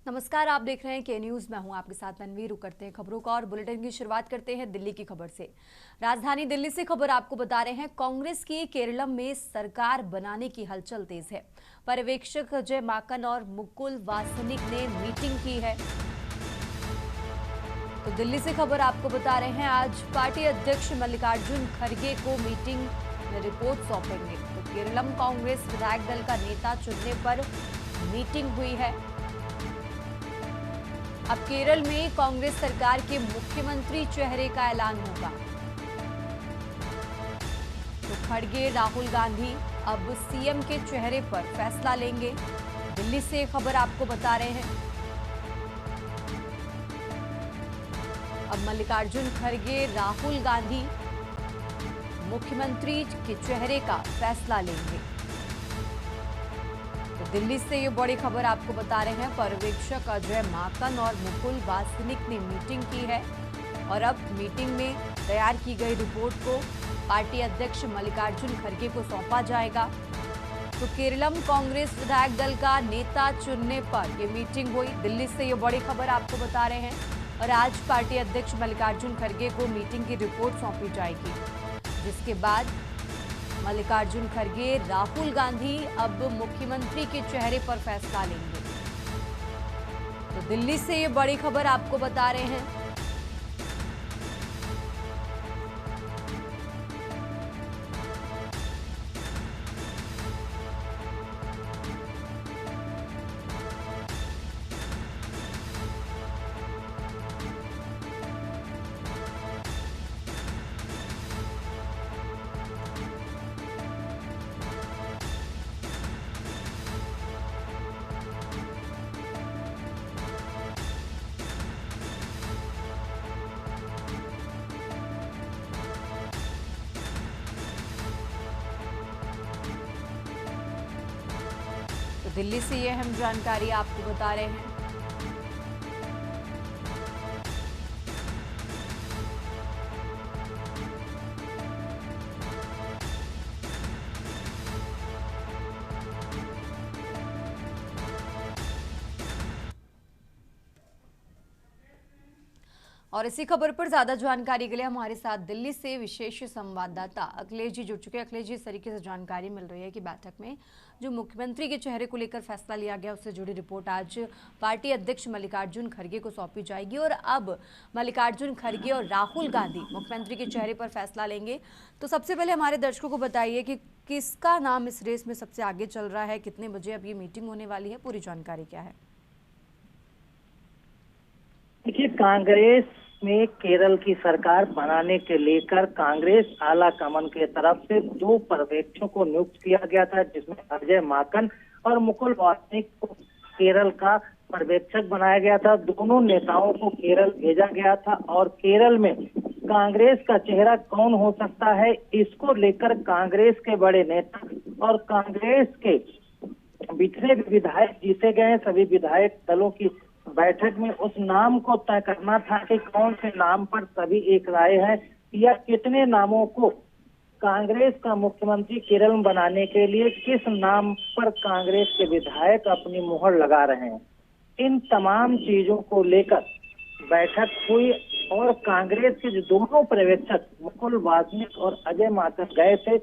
नमस्कार, आप देख रहे हैं के न्यूज। मैं हूं आपके साथ मनवीर। करते हैं खबरों का और बुलेटिन की शुरुआत करते हैं दिल्ली की खबर से। राजधानी दिल्ली से खबर आपको बता रहे हैं, कांग्रेस की केरलम में सरकार बनाने की हलचल तेज है। पर्यवेक्षक अजय माकन और मुकुल वासनिक ने मीटिंग की है। तो दिल्ली से खबर आपको बता रहे हैं, आज पार्टी अध्यक्ष मल्लिकार्जुन खड़गे को मीटिंग में रिपोर्ट सौंपेंगे। तो केरलम कांग्रेस विधायक दल का नेता चुनने पर मीटिंग हुई है। अब केरल में कांग्रेस सरकार के मुख्यमंत्री चेहरे का ऐलान होगा। तो खड़गे राहुल गांधी अब सीएम के चेहरे पर फैसला लेंगे। दिल्ली से खबर आपको बता रहे हैं, अब मल्लिकार्जुन खड़गे राहुल गांधी मुख्यमंत्री के चेहरे का फैसला लेंगे। तो दिल्ली से ये बड़ी खबर आपको बता रहे हैं, पर्यवेक्षक अजय माकन और मुकुल वासनिक ने मीटिंग की है और अब मीटिंग में तैयार की गई रिपोर्ट को पार्टी अध्यक्ष मल्लिकार्जुन खड़गे को सौंपा जाएगा। तो केरलम कांग्रेस विधायक दल का नेता चुनने पर यह मीटिंग हुई। दिल्ली से ये बड़ी खबर आपको बता रहे हैं और आज पार्टी अध्यक्ष मल्लिकार्जुन खड़गे को मीटिंग की रिपोर्ट सौंपी जाएगी, जिसके बाद मल्लिकार्जुन खड़गे राहुल गांधी अब मुख्यमंत्री के चेहरे पर फैसला लेंगे। तो दिल्ली से ये बड़ी खबर आपको बता रहे हैं। तो दिल्ली से ये अहम जानकारी आपको बता रहे हैं। और इसी खबर पर ज्यादा जानकारी के लिए हमारे साथ दिल्ली से विशेष संवाददाता अखिलेश जी जुड़ चुके हैं। अखिलेश जी, इस तरीके से जानकारी मिल रही है कि बैठक में जो मुख्यमंत्री के चेहरे को लेकर फैसला लिया गया, उससे जुड़ी रिपोर्ट आज पार्टी अध्यक्ष मल्लिकार्जुन खड़गे को सौंपी जाएगी और अब मल्लिकार्जुन खड़गे और राहुल गांधी मुख्यमंत्री के चेहरे पर फैसला लेंगे। तो सबसे पहले हमारे दर्शकों को बताइए कि किसका नाम इस रेस में सबसे आगे चल रहा है, कितने बजे अब ये मीटिंग होने वाली है, पूरी जानकारी क्या है? देखिए, कांग्रेस में केरल की सरकार बनाने के लेकर कांग्रेस आला कमान के तरफ से 2 पर्यवेक्षकों को नियुक्त किया गया था, जिसमें अजय माकन और मुकुल वासनिक को केरल का पर्यवेक्षक बनाया गया था। दोनों नेताओं को केरल भेजा गया था और केरल में कांग्रेस का चेहरा कौन हो सकता है, इसको लेकर कांग्रेस के बड़े नेता और कांग्रेस के जितने भी विधायक जीते गए सभी विधायक दलों की बैठक में उस नाम को तय करना था कि कौन से नाम पर सभी एक राय है या कितने नामों को कांग्रेस का मुख्यमंत्री केरल में बनाने के लिए किस नाम पर कांग्रेस के विधायक अपनी मुहर लगा रहे हैं। इन तमाम चीजों को लेकर बैठक हुई और कांग्रेस के जो दोनों पर्यवेक्षक मुकुल वासनिक और अजय माकन गए थे,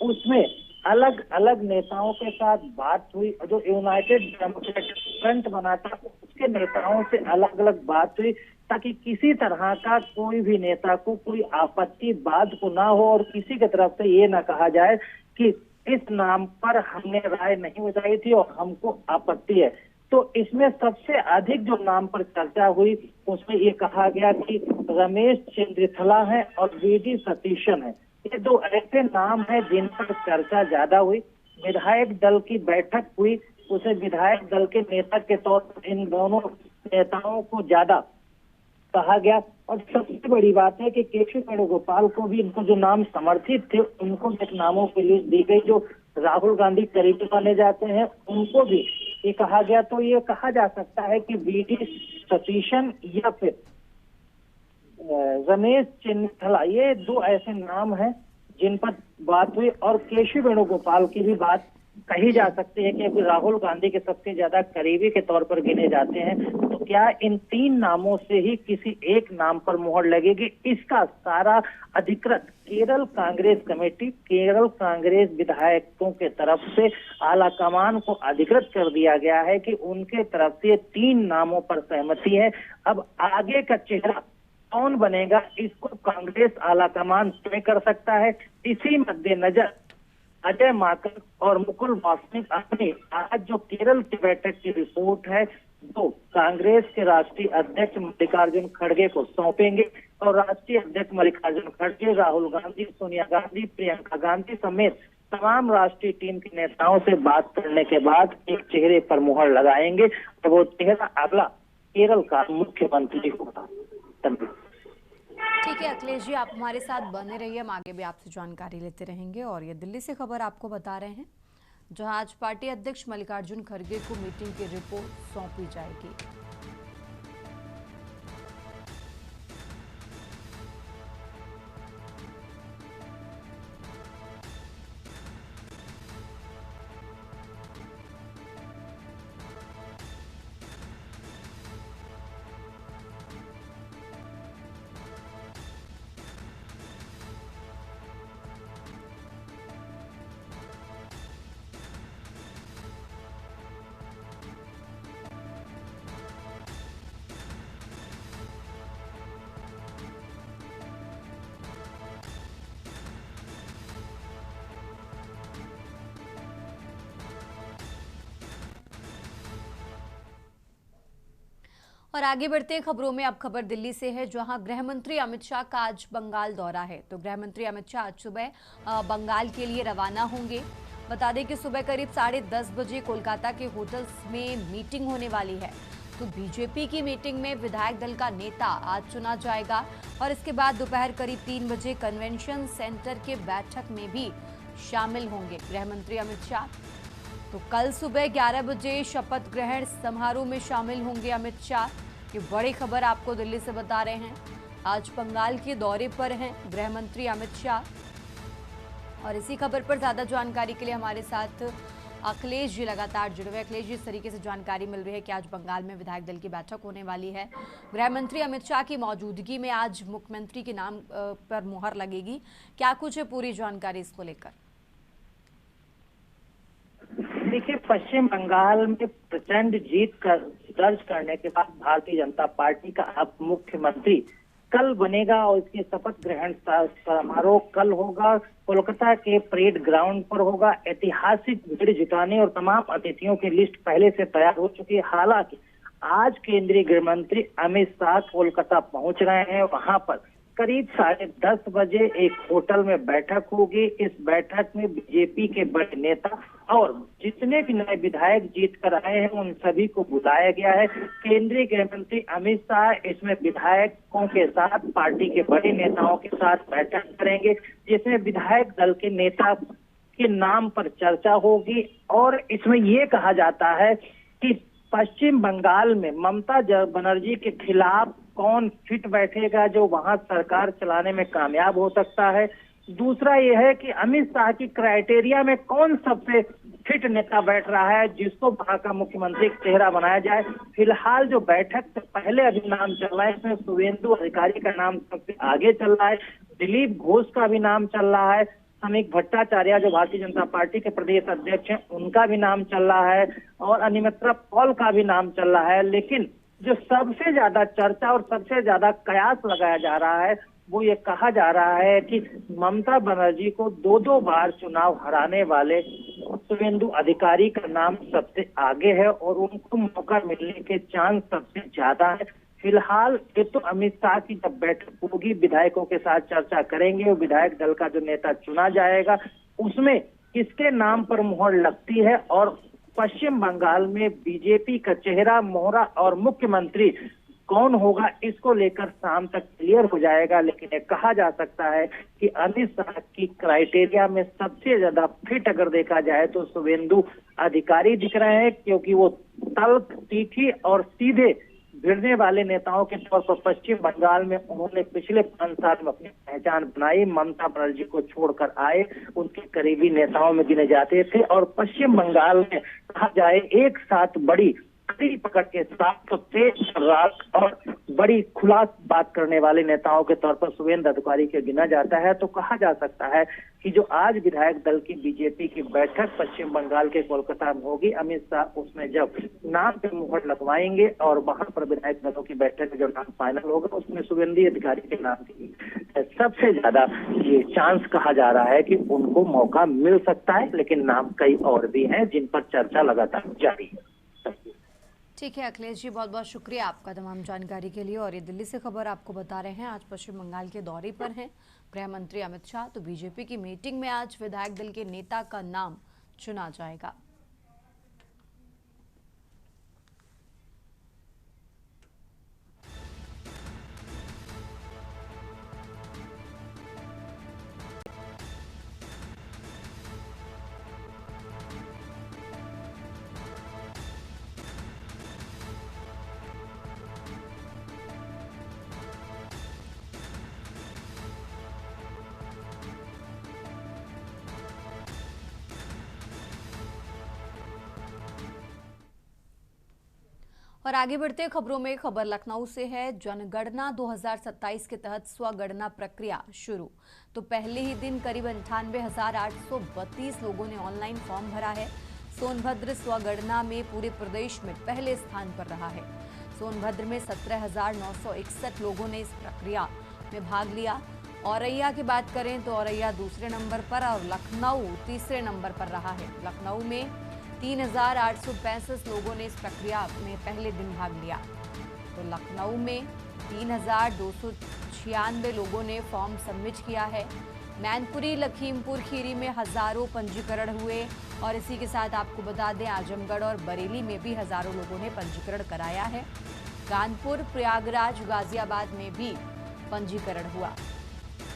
उसमें अलग अलग नेताओं के साथ बात हुई। जो यूनाइटेड डेमोक्रेटिक फ्रंट बना था उसके नेताओं से अलग अलग बात हुई, ताकि किसी तरह का कोई भी नेता को कोई आपत्ति बात को ना हो और किसी की तरफ से ये ना कहा जाए कि इस नाम पर हमने राय नहीं बताई थी और हमको आपत्ति है। तो इसमें सबसे अधिक जो नाम पर चर्चा हुई उसमें ये कहा गया कि रमेश चंद्रथला है और वीडी सतीशन है। ये 2 ऐसे नाम हैं जिन पर चर्चा ज्यादा हुई। विधायक दल की बैठक हुई, उसे विधायक दल के नेता के तौर पर इन दोनों नेताओं को ज्यादा कहा गया। और सबसे बड़ी बात है कि केशव वेणुगोपाल को भी इनको जो नाम समर्थित थे उनको एक नामों की लिस्ट दी गई, जो राहुल गांधी करीबी माने जाते हैं उनको भी ये कहा गया। तो ये कहा जा सकता है कि वीडी सतीशन या फिर रमेश चंद्रथला, ये 2 ऐसे नाम हैं जिन पर बात हुई और केशव वेणुगोपाल की भी बात कही जा सकती है कि अभी राहुल गांधी के सबसे ज्यादा करीबी के तौर पर गिने जाते हैं, तो क्या इन 3 नामों से ही किसी एक नाम पर मुहर लगेगी? इसका सारा अधिकृत केरल कांग्रेस कमेटी, केरल कांग्रेस विधायकों के तरफ से आला कमान को अधिकृत कर दिया गया है कि उनके तरफ से 3 नामों पर सहमति है। अब आगे का चेहरा कौन बनेगा, इसको कांग्रेस आला कमान तय कर सकता है। इसी मद्देनजर अजय माकन और मुकुल वासनिक अपनी आज जो केरल की बैठक की रिपोर्ट है जो कांग्रेस के राष्ट्रीय अध्यक्ष मल्लिकार्जुन खड़गे को सौंपेंगे, और राष्ट्रीय अध्यक्ष मल्लिकार्जुन खड़गे राहुल गांधी, सोनिया गांधी, प्रियंका गांधी समेत तमाम राष्ट्रीय टीम के नेताओं से बात करने के बाद एक चेहरे पर मुहर लगाएंगे, तो वो चेहरा अगला केरल का मुख्यमंत्री होगा। ठीक है अखिलेश जी, आप हमारे साथ बने रहिए, हम आगे भी आपसे जानकारी लेते रहेंगे। और ये दिल्ली से खबर आपको बता रहे हैं, जहां आज पार्टी अध्यक्ष मल्लिकार्जुन खड़गे को मीटिंग की रिपोर्ट सौंपी जाएगी। और आगे बढ़ते हैं खबरों में। अब खबर दिल्ली से है, जहां गृह मंत्री अमित शाह का आज बंगाल दौरा है। तो गृह मंत्री अमित शाह आज सुबह बंगाल के लिए रवाना होंगे। बता दें कि सुबह करीब 10:30 बजे कोलकाता के होटल्स में मीटिंग होने वाली है। तो बीजेपी की मीटिंग में विधायक दल का नेता आज चुना जाएगा, और इसके बाद दोपहर करीब 3 बजे कन्वेंशन सेंटर के बैठक में भी शामिल होंगे गृह मंत्री अमित शाह। तो कल सुबह 11 बजे शपथ ग्रहण समारोह में शामिल होंगे अमित शाह। ये बड़ी खबर आपको दिल्ली से बता रहे हैं। आज बंगाल के दौरे पर हैं गृह मंत्री अमित शाह, और इसी खबर पर ज्यादा जानकारी के लिए हमारे साथ अखिलेश जी लगातार जुड़े हुए। अखिलेश जी, इस तरीके से जानकारी मिल रही है कि आज बंगाल में विधायक दल की बैठक होने वाली है, गृह मंत्री अमित शाह की मौजूदगी में आज मुख्यमंत्री के नाम पर मुहर लगेगी। क्या कुछ है पूरी जानकारी इसको लेकर? देखिए, पश्चिम बंगाल में प्रचंड जीत दर्ज करने के बाद भारतीय जनता पार्टी का अब मुख्यमंत्री कल बनेगा, और इसकी शपथ ग्रहण समारोह कल होगा। कोलकाता के परेड ग्राउंड पर होगा। ऐतिहासिक भीड़ जुटाने और तमाम अतिथियों की लिस्ट पहले से तैयार हो चुकी है। हालांकि आज केंद्रीय गृह मंत्री अमित शाह कोलकाता पहुंच रहे हैं। वहां पर करीब 10:30 बजे एक होटल में बैठक होगी। इस बैठक में बीजेपी के बड़े नेता और जितने भी नए विधायक जीत कर आए हैं उन सभी को बुलाया गया है। केंद्रीय गृह मंत्री अमित शाह इसमें विधायकों के साथ, पार्टी के बड़े नेताओं के साथ बैठक करेंगे, जिसमें विधायक दल के नेता के नाम पर चर्चा होगी। और इसमें ये कहा जाता है कि पश्चिम बंगाल में ममता बनर्जी के खिलाफ कौन फिट बैठेगा जो वहां सरकार चलाने में कामयाब हो सकता है। दूसरा यह है कि अमित शाह की क्राइटेरिया में कौन सबसे फिट नेता बैठ रहा है जिसको वहां का मुख्यमंत्री चेहरा बनाया जाए। फिलहाल जो बैठक से पहले अभी नाम चल रहा है, इसमें शुभेंदु अधिकारी का नाम सबसे आगे चल रहा है, दिलीप घोष का भी नाम चल रहा है, समीक भट्टाचार्य जो भारतीय जनता पार्टी के प्रदेश अध्यक्ष हैं उनका भी नाम चल रहा है, और अनिमित्रा पॉल का भी नाम चल रहा है। लेकिन जो सबसे ज्यादा चर्चा और सबसे ज्यादा कयास लगाया जा रहा है वो ये कहा जा रहा है कि ममता बनर्जी को 2-2 बार चुनाव हराने वाले शुभेंदु अधिकारी का नाम सबसे आगे है, और उनको मौका मिलने के चांस सबसे ज्यादा है। फिलहाल ये तो अमित शाह की जब बैठक होगी, विधायकों के साथ चर्चा करेंगे और विधायक दल का जो नेता चुना जाएगा उसमें किसके नाम पर मुहर लगती है, और पश्चिम बंगाल में बीजेपी का चेहरा, मोहरा और मुख्यमंत्री कौन होगा, इसको लेकर शाम तक क्लियर हो जाएगा। लेकिन ये कहा जा सकता है कि अमित शाह की क्राइटेरिया में सबसे ज्यादा फिट अगर देखा जाए तो शुभेंदु अधिकारी दिख रहे हैं, क्योंकि वो तल्ख, तीखी और सीधे भिड़ने वाले नेताओं के तौर पर पश्चिम बंगाल में उन्होंने पिछले 5 साल में अपनी पहचान बनाई। ममता बनर्जी को छोड़कर आए, उनके करीबी नेताओं में गिने जाते थे और पश्चिम बंगाल में कहा जाए एक साथ बड़ी कड़ी पकड़ के साथ तो तेज रात और बड़ी खुला बात करने वाले नेताओं के तौर पर शुभेंदु अधिकारी के गिना जाता है। तो कहा जा सकता है कि जो आज विधायक दल की बीजेपी की बैठक पश्चिम बंगाल के कोलकाता में होगी, अमित शाह उसमें जब नाम पे मुहर लगवाएंगे और वहां पर विधायक दलों की बैठक में जो नाम फाइनल होगा उसमें शुभेंदु अधिकारी के नाम की सबसे ज्यादा ये चांस कहा जा रहा है कि उनको मौका मिल सकता है, लेकिन नाम कई और भी हैं जिन पर चर्चा लगातार जारी है। ठीक है अखिलेश जी, बहुत बहुत शुक्रिया आपका तमाम जानकारी के लिए। और ये दिल्ली से खबर आपको बता रहे हैं, आज पश्चिम बंगाल के दौरे पर हैं गृह मंत्री अमित शाह। तो बीजेपी की मीटिंग में आज विधायक दल के नेता का नाम चुना जाएगा। और आगे बढ़ते खबरों में खबर लखनऊ से है। जनगणना 2027 के तहत स्वगणना प्रक्रिया शुरू। तो पहले ही दिन करीब 98,832 लोगों ने ऑनलाइन फॉर्म भरा है। सोनभद्र स्वगणना में पूरे प्रदेश में पहले स्थान पर रहा है। सोनभद्र में 17,961 लोगों ने इस प्रक्रिया में भाग लिया। औरैया की बात करें तो औरैया दूसरे नंबर पर और लखनऊ तीसरे नंबर पर रहा है। लखनऊ में 3,865 लोगों ने इस प्रक्रिया में पहले दिन भाग लिया। तो लखनऊ में 3,296 लोगों ने फॉर्म सबमिट किया है। मैनपुरी, लखीमपुर खीरी में हजारों पंजीकरण हुए और इसी के साथ आपको बता दें आजमगढ़ और बरेली में भी हजारों लोगों ने पंजीकरण कराया है। कानपुर, प्रयागराज, गाजियाबाद में भी पंजीकरण हुआ।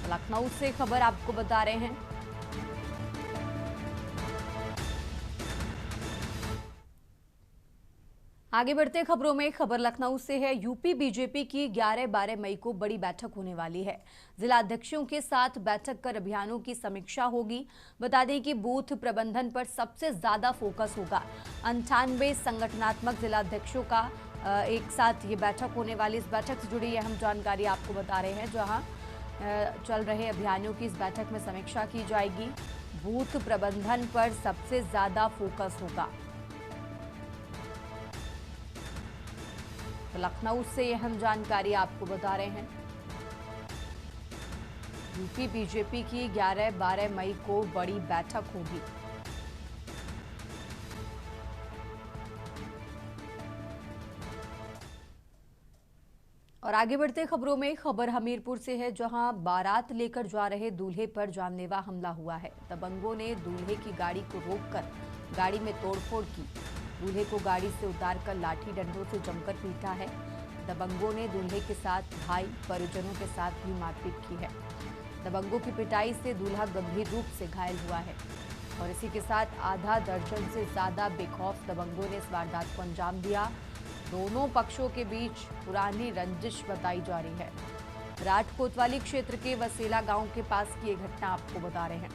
लखनऊ से खबर आपको बता रहे हैं। आगे बढ़ते खबरों में खबर लखनऊ से है। यूपी बीजेपी की 11-12 मई को बड़ी बैठक होने वाली है। जिला अध्यक्षों के साथ बैठक कर अभियानों की समीक्षा होगी। बता दें कि बूथ प्रबंधन पर सबसे ज्यादा फोकस होगा। 98 संगठनात्मक जिला अध्यक्षों का एक साथ ये बैठक होने वाली। इस बैठक से जुड़ी अहम जानकारी आपको बता रहे हैं। जहां चल रहे अभियानों की इस बैठक में समीक्षा की जाएगी। बूथ प्रबंधन पर सबसे ज्यादा फोकस होगा। तो लखनऊ से अहम जानकारी आपको बता रहे हैं। यूपी बीजेपी की 11-12 मई को बड़ी बैठक होगी। और आगे बढ़ते खबरों में खबर हमीरपुर से है। जहां बारात लेकर जा रहे दूल्हे पर जानलेवा हमला हुआ है। दबंगों ने दूल्हे की गाड़ी को रोककर गाड़ी में तोड़फोड़ की। दूल्हे को गाड़ी से उतारकर लाठी डंडों से जमकर पीटा है। दबंगों ने दूल्हे के साथ भाई परिजनों के साथ भी मारपीट की है। दबंगों की पिटाई से दूल्हा गंभीर रूप से घायल हुआ है। और इसी के साथ आधा दर्जन से ज्यादा बेखौफ दबंगों ने इस वारदात को अंजाम दिया। दोनों पक्षों के बीच पुरानी रंजिश बताई जा रही है। राठ कोतवाली क्षेत्र के वसेला गांव के पास की ये घटना आपको बता रहे हैं।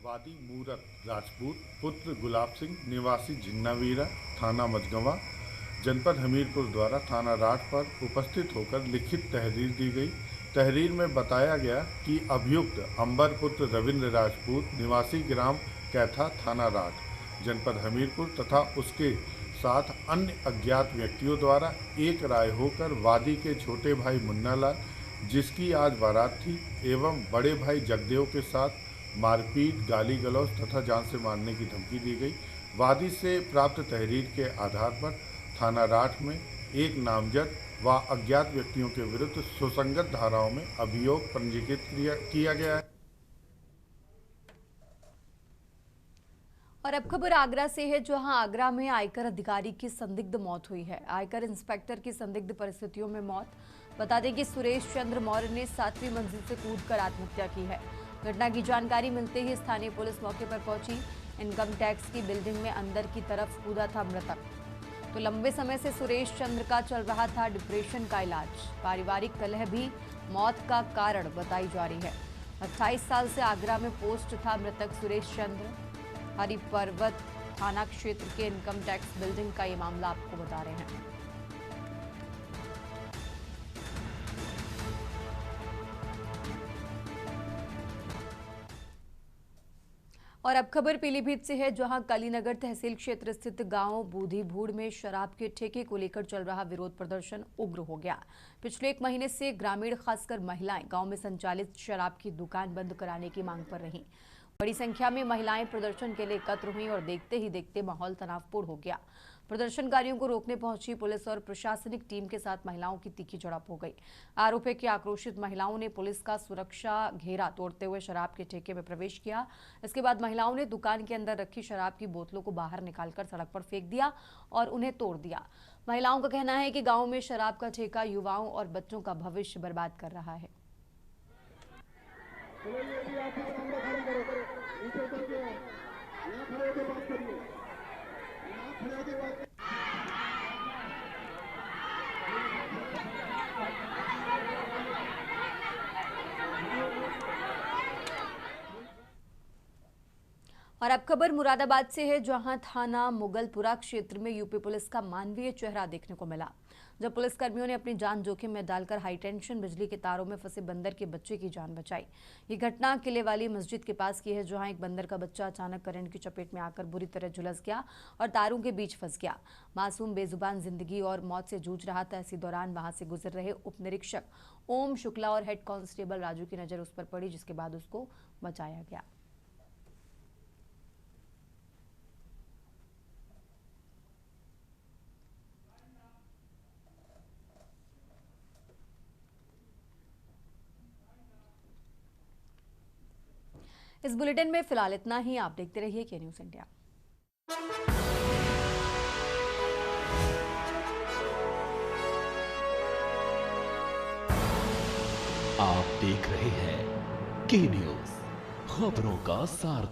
वादी मूरत राजपूत पुत्र गुलाब सिंह निवासी झिन्नावीरा थाना मझगवां जनपद हमीरपुर द्वारा थाना राठ पर उपस्थित होकर लिखित तहरीर दी गई। तहरीर में बताया गया कि अभियुक्त अंबर पुत्र रविंद्र राजपूत निवासी ग्राम कैथा थाना राठ जनपद हमीरपुर तथा उसके साथ अन्य अज्ञात व्यक्तियों द्वारा एक राय होकर वादी के छोटे भाई मुन्नालाल, जिसकी आज बारात थी, एवं बड़े भाई जगदेव के साथ मारपीट, गाली गलौज तथा जान से मारने की धमकी दी गई। वादी से प्राप्त तहरीर के आधार पर थाना राठ में एक नामजद व अज्ञात व्यक्तियों के विरुद्ध सुसंगत धाराओं में अभियोग पंजीकृत किया गया है। और अब खबर आगरा से है, जहां आगरा में आयकर अधिकारी की संदिग्ध मौत हुई है। आयकर इंस्पेक्टर की संदिग्ध परिस्थितियों में मौत। बता दें कि सुरेश चंद्र मौर्य ने 7वीं मंजिल से कूदकर आत्महत्या की है। घटना की जानकारी मिलते ही स्थानीय पुलिस मौके पर पहुंची। इनकम टैक्स की बिल्डिंग में अंदर की तरफ कूदा था मृतक। तो लंबे समय से सुरेश चंद्र का चल रहा था डिप्रेशन का इलाज। पारिवारिक कलह भी मौत का कारण बताई जा रही है। 28 साल से आगरा में पोस्ट था मृतक सुरेश चंद्र। हरि पर्वत थाना क्षेत्र के इनकम टैक्स बिल्डिंग का ये मामला आपको बता रहे हैं। और अब खबर पीलीभीत से है, जहां कालीनगर तहसील क्षेत्र स्थित गांव बूढ़ीभूड़ में शराब के ठेके को लेकर चल रहा विरोध प्रदर्शन उग्र हो गया। पिछले 1 महीने से ग्रामीण खासकर महिलाएं गांव में संचालित शराब की दुकान बंद कराने की मांग पर रहीं। बड़ी संख्या में महिलाएं प्रदर्शन के लिए एकत्र हुईं और देखते ही देखते माहौल तनावपूर्ण हो गया। प्रदर्शनकारियों को रोकने पहुंची पुलिस और प्रशासनिक टीम के साथ महिलाओं की तीखी झड़प हो गई। आरोप है कि आक्रोशित महिलाओं ने पुलिस का सुरक्षा घेरा तोड़ते हुए शराब के ठेके में प्रवेश किया। इसके बाद महिलाओं ने दुकान के अंदर रखी शराब की बोतलों को बाहर निकालकर सड़क पर फेंक दिया और उन्हें तोड़ दिया। महिलाओं का कहना है कि गाँव में शराब का ठेका युवाओं और बच्चों का भविष्य बर्बाद कर रहा है। और अब खबर मुरादाबाद से है, जहां थाना मुगलपुरा क्षेत्र में यूपी पुलिस का मानवीय चेहरा देखने को मिला, जब पुलिसकर्मियों ने अपनी जान जोखिम में डालकर हाईटेंशन बिजली के तारों में फंसे बंदर के बच्चे की जान बचाई। ये घटना किले वाली मस्जिद के पास की है, जहां एक बंदर का बच्चा अचानक करंट की चपेट में आकर बुरी तरह झुलस गया और तारों के बीच फंस गया। मासूम बेजुबान जिंदगी और मौत से जूझ रहा था। इसी दौरान वहां से गुजर रहे उप निरीक्षक ओम शुक्ला और हेड कांस्टेबल राजू की नजर उस पर पड़ी, जिसके बाद उसको बचाया गया। इस बुलेटिन में फिलहाल इतना ही। आप देखते रहिए के न्यूज़ इंडिया। आप देख रहे हैं के न्यूज़, खबरों का सारथी।